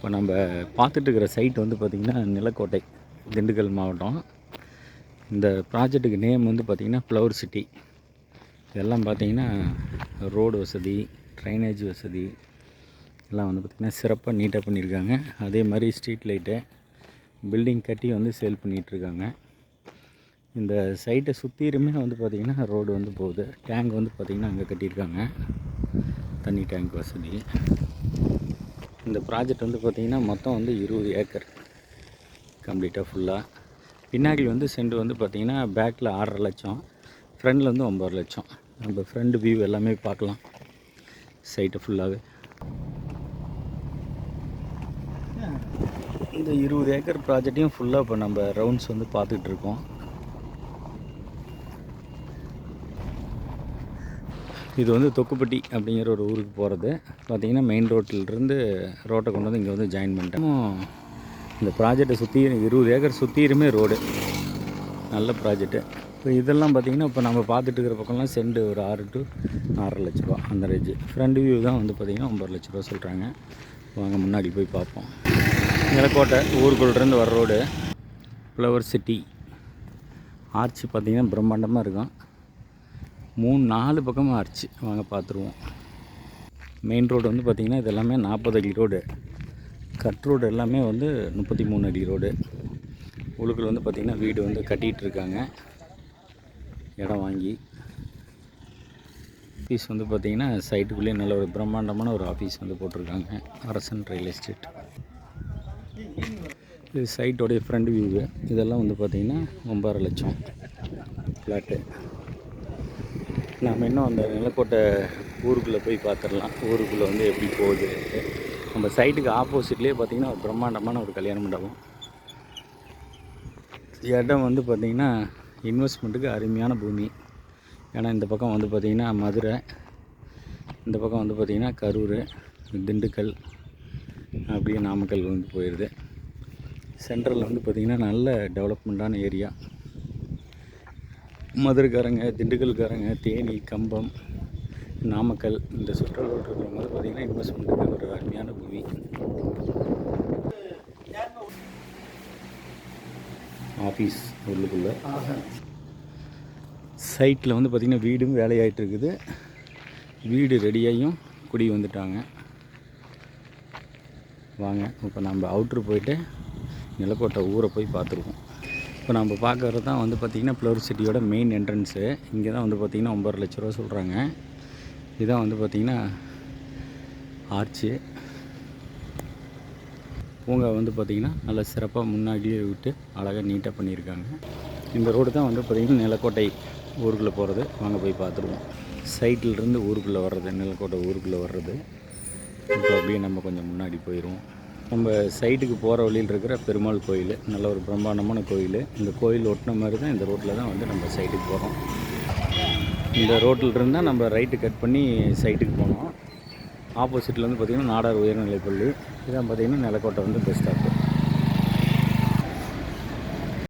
இப்போ நம்ம பார்த்துட்டு இருக்கிற சைட் வந்து பார்த்திங்கன்னா நிலக்கோட்டை, திண்டுக்கல் மாவட்டம். இந்த ப்ராஜெக்ட்டுக்கு நேம் வந்து பார்த்திங்கன்னா ஃப்ளவர் சிட்டி. இதெல்லாம் பார்த்திங்கன்னா ரோடு வசதி, ட்ரைனேஜ் வசதி எல்லாம் வந்து பார்த்திங்கன்னா சிறப்பாக நீட்டாக பண்ணியிருக்காங்க. அதே மாதிரி ஸ்ட்ரீட் லைட்டு, பில்டிங் கட்டி வந்து சேல் பண்ணிகிட்ருக்காங்க. இந்த சைட்டை சுற்றிலுமே வந்து பார்த்திங்கன்னா ரோடு வந்து போகுது. டேங்க் வந்து பார்த்திங்கன்னா அங்கே கட்டியிருக்காங்க, தண்ணி டேங்க் வசதி. இந்த ப்ராஜெக்ட் வந்து பார்த்திங்கன்னா மொத்தம் வந்து 20 ஏக்கர் கம்ப்ளீட்டாக ஃபுல்லாக. பின்னாடி வந்து சென்ட் வந்து பார்த்திங்கன்னா பேக்கில் 6.5 லட்சம், ஃப்ரண்டில் வந்து 9 லட்சம். நம்ம ஃப்ரண்ட் வியூ எல்லாமே பார்க்கலாம் சைட்டை ஃபுல்லாகவே. இந்த 20 ஏக்கர் ப்ராஜெக்டையும் ஃபுல்லாக இப்போ நம்ம ரவுண்ட்ஸ் வந்து பார்த்துட்ருக்கோம். இது வந்து தொக்குப்பட்டி அப்படிங்கிற ஒரு ஊருக்கு போகிறது. பார்த்திங்கன்னா மெயின் ரோட்டிலிருந்து ரோட்டை கொண்டு வந்து இங்கே வந்து ஜாயின் பண்ணிட்டோம். இந்த ப்ராஜெக்டை சுற்றி 20 ஏக்கர் சுற்றியுமே ரோடு, நல்ல ப்ராஜெக்ட்டு. இப்போ இதெல்லாம் பார்த்திங்கன்னா இப்போ நம்ம பார்த்துட்டு இருக்கிற பக்கம்லாம் சென்ட் ஒரு 6 to 6.5 லட்ச ரூபா அந்த ரேஞ்சு. ஃப்ரண்ட் வியூ தான் வந்து பார்த்திங்கன்னா 9 லட்ச ரூபா சொல்கிறாங்க. வாங்க முன்னாடி போய் பார்ப்போம். நிலக்கோட்டை ஊருக்குள்ளேருந்து வர ரோடு, ஃப்ளவர் சிட்டி. ஆர்ச்சி பார்த்திங்கன்னா பிரம்மாண்டமாக இருக்கும். 3-4 பக்கமாக ஆர்ச்சி. வாங்க பார்த்துருவோம். மெயின் ரோடு வந்து பார்த்திங்கன்னா இது எல்லாமே 40 அடி ரோடு. கட் ரோடு எல்லாமே வந்து 33 அடி ரோடு. உள்ளுக்குள்ள வந்து பார்த்திங்கன்னா வீடு வந்து கட்டிகிட்டு இருக்காங்க, இடம் வாங்கி. ஆஃபீஸ் வந்து பார்த்திங்கன்னா சைட்டுக்குள்ளேயே நல்ல ஒரு பிரம்மாண்டமான ஒரு ஆஃபீஸ் வந்து போட்டிருக்காங்க, அரசன் ரியல் எஸ்டேட். இது சைட்டோடைய ஃப்ரண்ட் வியூவு. இதெல்லாம் வந்து பார்த்திங்கன்னா 9.5 லட்சம் ஃப்ளாட்டு. நாம் இன்னும் அந்த நிலக்கோட்டை ஊருக்குள்ளே போய் பார்த்துடலாம், ஊருக்குள்ளே வந்து எப்படி போகுது. நம்ம சைட்டுக்கு ஆப்போசிட்லேயே பார்த்திங்கன்னா ஒரு பிரம்மாண்டமான ஒரு கல்யாண மண்டபம். இடம் வந்து பார்த்திங்கன்னா இன்வெஸ்ட்மெண்ட்டுக்கு அருமையான பூமி. ஏன்னா இந்த பக்கம் வந்து பார்த்திங்கன்னா மதுரை, இந்த பக்கம் வந்து பார்த்திங்கன்னா கரூர், திண்டுக்கல், அப்படியே நாமக்கல் வந்து போயிடுது. சென்ட்ரலில் வந்து பார்த்திங்கன்னா நல்ல டெவலப்மெண்ட்டான ஏரியா. மதுரைக்காரங்க, திண்டுக்கல்காரங்க, தேனி, கம்பம், நாமக்கல் இந்த சுற்றுலா இருக்கிறவங்க வந்து பார்த்திங்கன்னா இன்வெஸ்ட்மெண்ட்டுக்கு ஒரு அருமையான பூமி. ஆஃபீஸ் உள்ளுக்குள்ளே சைட்டில் வந்து பார்த்திங்கன்னா வீடும் வேலையாகிட்டு இருக்குது. வீடு ரெடியாகியும் குடி வந்துட்டாங்க. வாங்க இப்போ நம்ம அவுட்ரு போயிட்டு நிலக்கோட்டை ஊரை போய் பார்த்துருவோம். இப்போ நம்ம பார்க்குறது தான் வந்து பார்த்திங்கன்னா ஃப்ளவர் சிட்டியோட மெயின் என்ட்ரன்ஸு. இங்கே தான் வந்து பார்த்திங்கன்னா 9 லட்ச ரூபா சொல்கிறாங்க. இதுதான் வந்து பார்த்திங்கன்னா ஆர்ச்சு. பூங்கா வந்து பார்த்திங்கன்னா நல்லா சிறப்பாக முன்னாடியே விட்டு அழகாக நீட்டாக பண்ணியிருக்காங்க. இந்த ரோடு தான் வந்து பார்த்திங்கன்னா நிலக்கோட்டை ஊருக்குள்ளே போகிறது. வாங்க போய் பார்த்துருவோம். சைட்டிலிருந்து ஊருக்குள்ளே வர்றது, நிலக்கோட்டை ஊருக்குள்ளே வர்றது. இப்போ அப்படியே நம்ம கொஞ்சம் முன்னாடி போயிடுவோம். நம்ம சைட்டுக்கு போகிற வழியில் இருக்கிற பெருமாள் கோயில், நல்ல ஒரு பிரம்மாண்டமான கோயில். இந்த கோயில் ஒட்டின மாதிரி தான் இந்த ரோட்டில் தான் வந்து நம்ம சைட்டுக்கு போகிறோம். இந்த ரோட்டில் இருந்தால் நம்ம ரைட்டு கட் பண்ணி சைட்டுக்கு போனோம். ஆப்போசிட்டில் வந்து பார்த்திங்கன்னா நாடார் உயர்நிலைப்பள்ளி. இதான் பார்த்திங்கன்னா நிலக்கோட்டை வந்து பஸ் ஸ்டாப்பு.